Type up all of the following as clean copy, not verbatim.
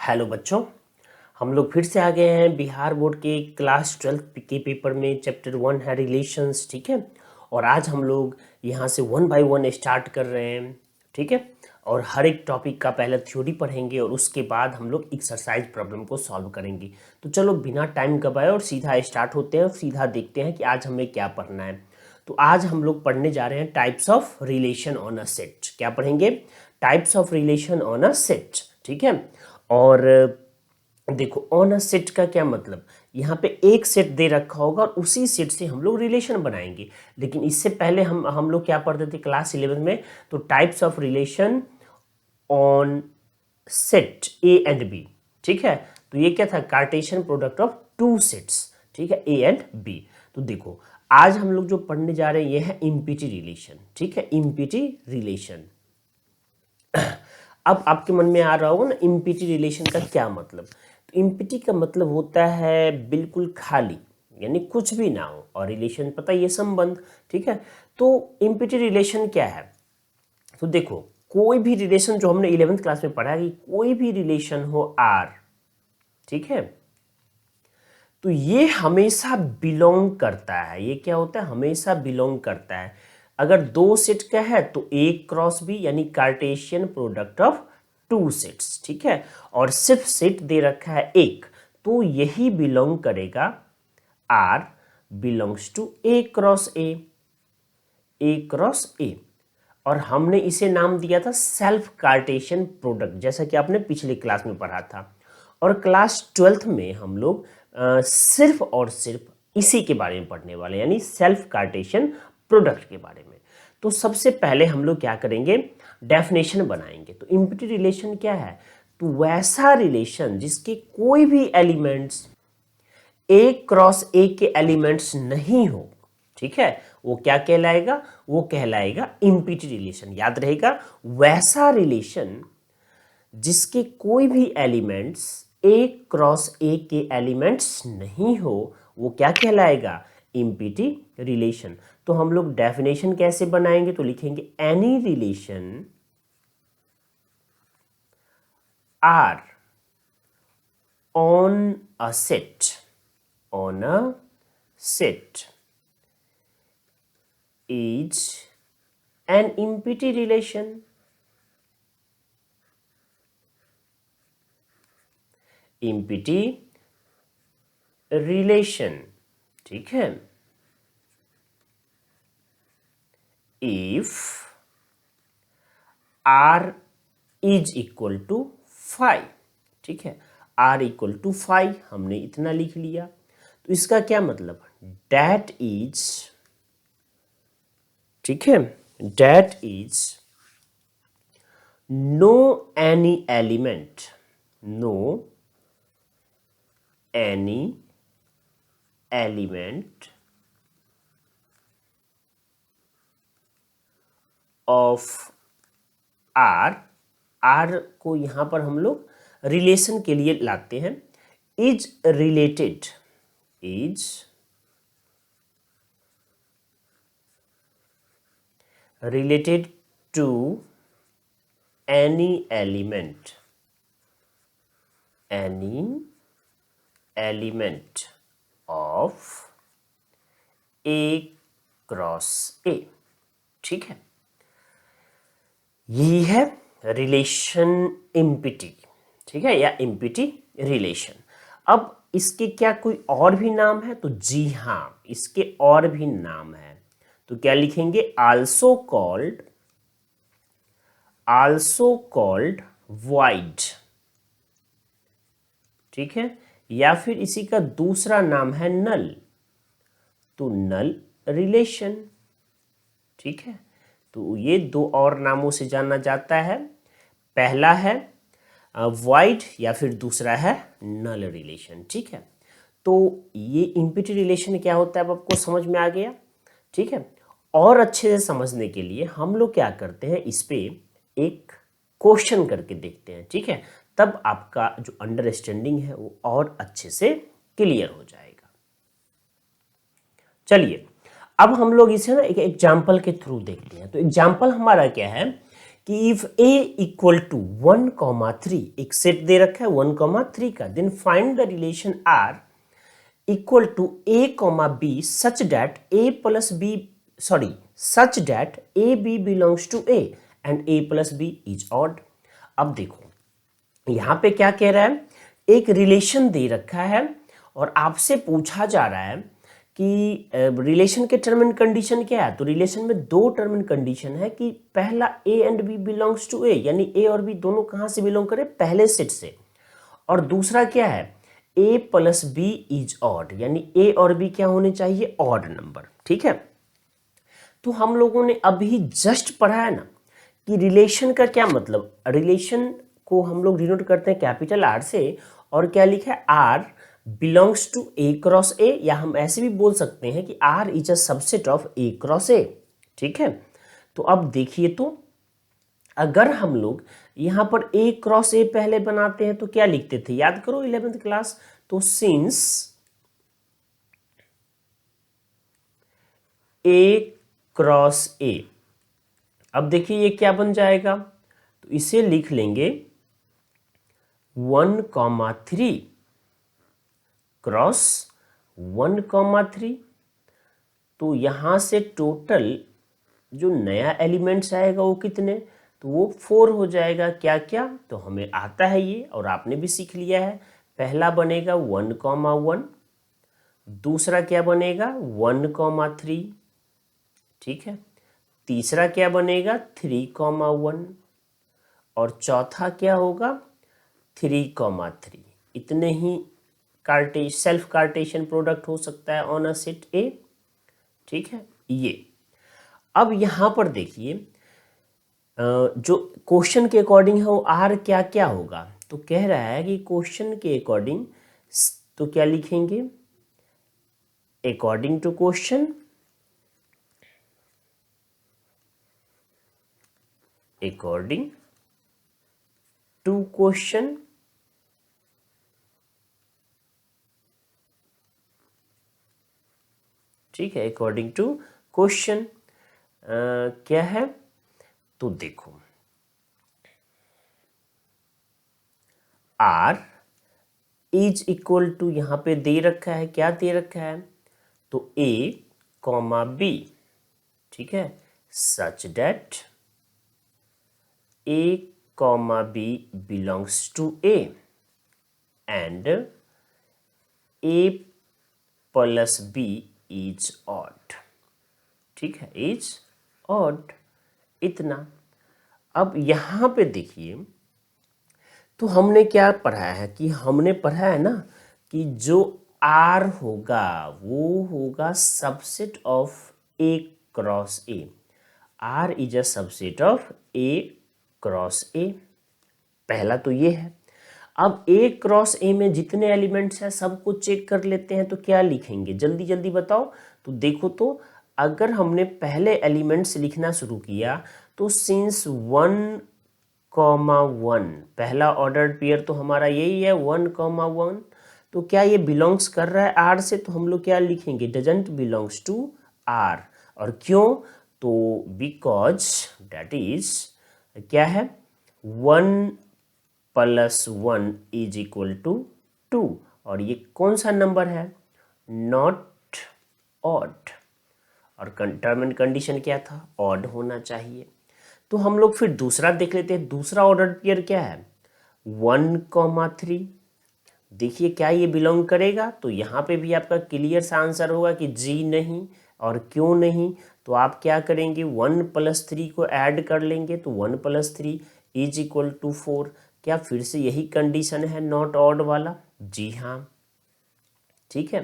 Hello बच्चों, हम लोग फिर से आ गए हैं बिहार बोर्ड के क्लास 12 के पेपर में। चैप्टर 1 है रिलेशंस, ठीक है। और आज हम लोग यहाँ से 1 बाय 1 स्टार्ट कर रहे हैं, ठीक है। और हर एक टॉपिक का पहले थ्योरी पढ़ेंगे और उसके बाद हम लोग एक्सरसाइज प्रॉब्लम को सॉल्व करेंगे। तो चलो बिना टाइम गवाए और सीधा स्टार्ट होते हैं और सीधा देखते हैं कि आज हमें क्या पढ़ना है। तो आज हम लोग पढ़ने जा रहे हैं types of relation on a set. क्या पढ़ेंगे? Types of relation on a set, ठीक है। और देखो, ऑन अ सेट का क्या मतलब, यहाँ पे एक सेट दे रखा होगा और उसी सेट से हम लोग रिलेशन बनाएंगे। लेकिन इससे पहले हम लोग क्या पढ़ते थे क्लास 11 में? तो types of relation on set A and B, ठीक है। तो ये क्या था? Cartesian product of two sets, ठीक है, ए एंड बी। तो देखो, आज हम लोग जो पढ़ने जा रहे हैं ये है इम्पिटी रिलेशन, ठीक है, इम्पिटी रिलेशन। अब आपके मन में आ रहा होगा ना इम्पिटी रिलेशन का क्या मतलब। तो इम्पिटी का मतलब होता है बिल्कुल खाली, यानी कुछ भी ना हो, और रिलेशन पता है ये संबंध, ठीक है। तो इम्पिटी रिलेशन क्या है? तो देखो, कोई भी रिलेशन जो हमने 11th क्लास में पढ़ा है कि कोई भी रिलेशन हो आर, ठीक है, तो ये हमेशा बिलोंग करता है। ये क्या होता है? हमेशा बिलोंग करता है। अगर दो सेट का है तो ए क्रॉस बी, यानी Cartesian product of two sets, ठीक है। और सिर्फ सेट दे रखा है एक, तो यही बिलोंग करेगा, R belongs to A cross A, A cross A. और हमने इसे नाम दिया था सेल्फ कार्टेशियन प्रोडक्ट, जैसा कि आपने पिछले क्लास में पढ़ा था। और क्लास 12th में हम लोग सिर्फ और सिर्फ इसी के बारे में पढ़ने वाले, यानी सेल्फ कार्टेशियन प्रोडक्ट के बारे में। तो सबसे पहले हम लोग क्या करेंगे? डेफिनेशन बनाएंगे। तो इम्पिटी रिलेशन क्या है? तो वैसा रिलेशन जिसके कोई भी एलिमेंट्स ए क्रॉस ए के एलिमेंट्स नहीं हो, ठीक है, वो क्या कहलाएगा? वो कहलाएगा इम्पिटी रिलेशन। याद रहेगा, वैसा रिलेशन जिसके कोई भी एलिमेंट्स ए क्रॉस ए के एलिमेंट्स नहीं हो, वो क्या कहलाएगा? Empty relation. तो हम लोग डेफिनेशन कैसे बनाएंगे? तो लिखेंगे any relation R on a set, on a set is an empty relation. Empty relation, ठीक है, if r is equal to 5, ठीक है, r equal to 5 हमने इतना लिख लिया। तो इसका क्या मतलब? that is, ठीक है, that is no any element, no any element of R, R को यहाँ पर हम लोग रिलेशन के लिए लाते हैं, is related, is related to any element, any element of A cross A, ठीक है। यही है रिलेशन इम्पिटी, ठीक है, या इम्पिटी रिलेशन। अब इसके क्या कोई और भी नाम है? तो जी हाँ, इसके और भी नाम है। तो क्या लिखेंगे? आल्सो कॉल्ड वाइड, ठीक है, या फिर इसी का दूसरा नाम है नल, तो नल रिलेशन, ठीक है। तो ये दो और नामों से जाना जाता है। पहला है वाइड या फिर दूसरा है नल रिलेशन, ठीक है। तो ये इम्पिटी रिलेशन क्या होता है अब आपको समझ में आ गया, ठीक है। और अच्छे से समझने के लिए हम लोग क्या करते हैं, इस पे एक क्वेश्चन करके देखते हैं, ठीक है। तब आपका जो अंडरस्टैंडिंग है वो और अच्छे से क्लियर हो जाएगा। चलिए, अब हम लोग इसे ना एक एग्जाम्पल के थ्रू देखते हैं। तो एग्जाम्पल हमारा क्या है कि इफ a इक्वल टू 1,3, एक सेट दे रखा है 1,3 का, then find the relation r equal to a comma b such that a plus b such that ab belongs to a and a plus b is odd। अब देखो यहां पे क्या कह रहा है, एक रिलेशन दे रखा है और आपसे पूछा जा रहा है कि रिलेशन के टर्म एंड कंडीशन क्या है। तो रिलेशन में दो टर्म एंड कंडीशन है कि पहला a and b belongs to a, यानी a और b दोनों कहां से बिलोंग करे, पहले सेट से, और दूसरा क्या है, a plus b is odd, यानी a और b क्या होने चाहिए, ऑड नंबर। ठीक है, तो हम लोगों ने अभी जस्ट पढ़ा है ना कि रिलेशन का क्या मतलब, रिलेशन को हम लोग डिनोट करते हैं कैपिटल आर से, और क्या लिखा है, R belongs to A cross A, या हम ऐसे भी बोल सकते हैं कि R is a subset of A cross A. ठीक है, तो अब देखिए, तो अगर हम लोग यहां पर ए क्रॉस ए पहले बनाते हैं तो क्या लिखते थे, याद करो 11th क्लास, तो सिंस ए क्रॉस ए, अब देखिए ये क्या बन जाएगा, तो इसे लिख लेंगे 1,3 क्रॉस 1,3। तो यहां से टोटल जो नया एलिमेंट्स आएगा वो कितने, तो वो 4 हो जाएगा। क्या क्या, तो हमें आता है ये और आपने भी सीख लिया है। पहला बनेगा 1,1, दूसरा क्या बनेगा 1,3, ठीक है, तीसरा क्या बनेगा 3,1, और चौथा क्या होगा 3,3। इतने ही सेल्फ कार्टेशियन प्रोडक्ट हो सकता है ऑन अ सेट ए। ठीक है, ये अब यहां पर देखिए जो क्वेश्चन के अकॉर्डिंग है वो आर क्या क्या होगा, तो कह रहा है कि क्वेश्चन के अकॉर्डिंग, तो क्या लिखेंगे, according to question, according to question, ठीक है, अकॉर्डिंग टू क्वेश्चन क्या है, तो देखो आर इज इक्वल टू, यहां पे दे रखा है, क्या दे रखा है, तो ए कॉमा बी, ठीक है, such that A comma B belongs to A and A plus B is odd. ठीक है, इज ऑड, इतना। अब यहां पे देखिए, तो हमने क्या पढ़ा है, कि हमने पढ़ा है ना कि जो आर होगा वो होगा subset of A cross A. R is a subset of A cross A, पहला तो ये है। अब ए क्रॉस ए में जितने एलिमेंट्स हैं सबको चेक कर लेते हैं, तो क्या लिखेंगे, जल्दी जल्दी बताओ। तो देखो, तो अगर हमने पहले एलिमेंट्स लिखना शुरू किया तो सिंस 1,1, पहला ऑर्डर्ड पेयर तो हमारा यही है 1,1, तो क्या ये बिलोंग्स कर रहा है आर से, तो हम लोग क्या लिखेंगे, डजंट बिलोंग्स टू आर। और क्यों, तो बिकॉज दैट इज क्या है, 1 प्लस 1 इज इक्वल टू 2, और ये कौन सा नंबर है, नॉट ऑड, और टर्म एंड कंडीशन क्या था, ऑड होना चाहिए। तो हम लोग फिर दूसरा देख लेते हैं, दूसरा ऑर्डर पेयर क्या है 1,3। देखिए क्या ये बिलोंग करेगा, तो यहाँ पे भी आपका क्लियर सा आंसर होगा कि जी नहीं। और क्यों नहीं, तो आप क्या करेंगे 1 + 3 को ऐड कर लेंगे, तो 1 + 3 इज इक्वल टू 4। क्या फिर से यही कंडीशन है नॉट ऑड वाला, जी हाँ, ठीक है।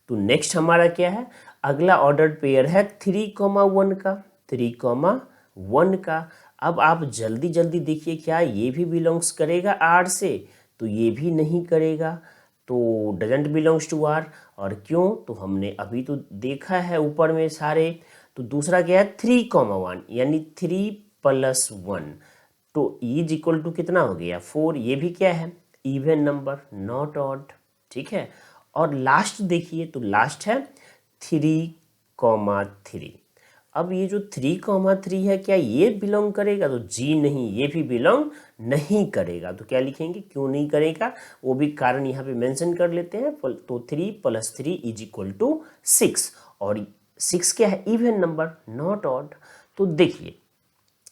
तो नेक्स्ट हमारा क्या है, अगला ऑर्डर्ड पेयर है 3,1 का, 3,1 का। अब आप जल्दी जल्दी देखिए, क्या ये भी बिलोंग्स करेगा आर से, तो ये भी नहीं करेगा, तो डजंट बिलोंग्स टू आर। और क्यों, तो हमने अभी तो देखा है ऊपर में सारे। तो दूसरा क्या है 3,1, यानी 3 + 1, तो इज इक्वल टू कितना हो गया 4, ये भी क्या है इवन नंबर, नॉट ऑड, ठीक है। और लास्ट देखिए, तो लास्ट है 3,3। अब ये जो 3,3 है क्या ये बिलोंग करेगा? तो जी नहीं, ये भी बिलोंग नहीं करेगा। तो क्या लिखेंगे, क्यों नहीं करेगा, वो भी कारण यहाँ पे मेंशन कर लेते हैं। तो 3 + 3 = 6, और 6 क्या है, इवन नंबर, नॉट ऑड। तो देखिए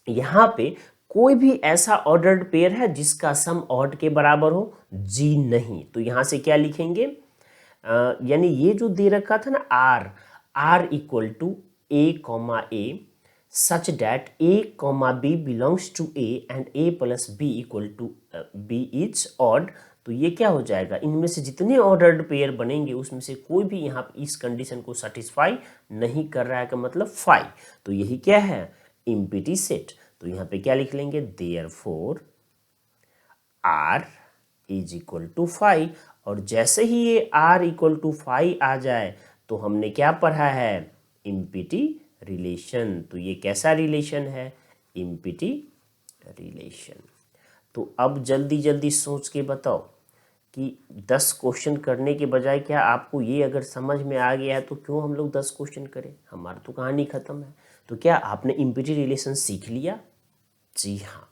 यहाँ पे कोई भी ऐसा ऑर्डर्ड पेयर है जिसका सम ऑड के बराबर हो? जी नहीं। तो यहाँ से क्या लिखेंगे, यानी ये जो दे रखा था ना R = A, such that A, B belongs to A and A + B = B is odd। तो ये क्या हो जाएगा, इनमें से जितने ऑर्डर्ड पेयर बनेंगे उसमें से कोई भी यहाँ इस कंडीशन को सेटिस्फाई नहीं कर रहा है, का मतलब 5। तो यही क्या है, एम्प्टी सेट। तो यहाँ पे क्या लिख लेंगे, देयरफॉर R = 5। और जैसे ही ये R = 5 आ जाए तो हमने क्या पढ़ा है, एम्प्टी रिलेशन। तो ये कैसा रिलेशन है, एम्प्टी रिलेशन। तो अब जल्दी जल्दी सोच के बताओ कि 10 क्वेश्चन करने के बजाय क्या आपको ये अगर समझ में आ गया है तो क्यों हम लोग 10 क्वेश्चन करें, हमारी तो कहानी ख़त्म है। तो क्या आपने एम्प्टी रिलेशन सीख लिया? जी हाँ।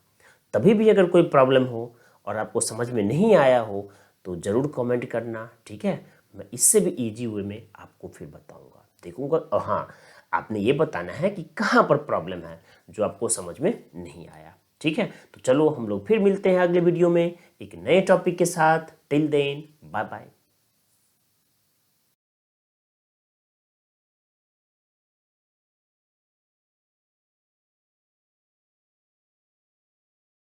तभी भी अगर कोई प्रॉब्लम हो और आपको समझ में नहीं आया हो तो ज़रूर कमेंट करना, ठीक है। मैं इससे भी इजी वे में आपको फिर बताऊंगा, देखूंगा। और हाँ, आपने ये बताना है कि कहाँ पर प्रॉब्लम है जो आपको समझ में नहीं आया, ठीक है। तो चलो हम लोग फिर मिलते हैं अगले वीडियो में एक नए टॉपिक के साथ। Till then, bye bye.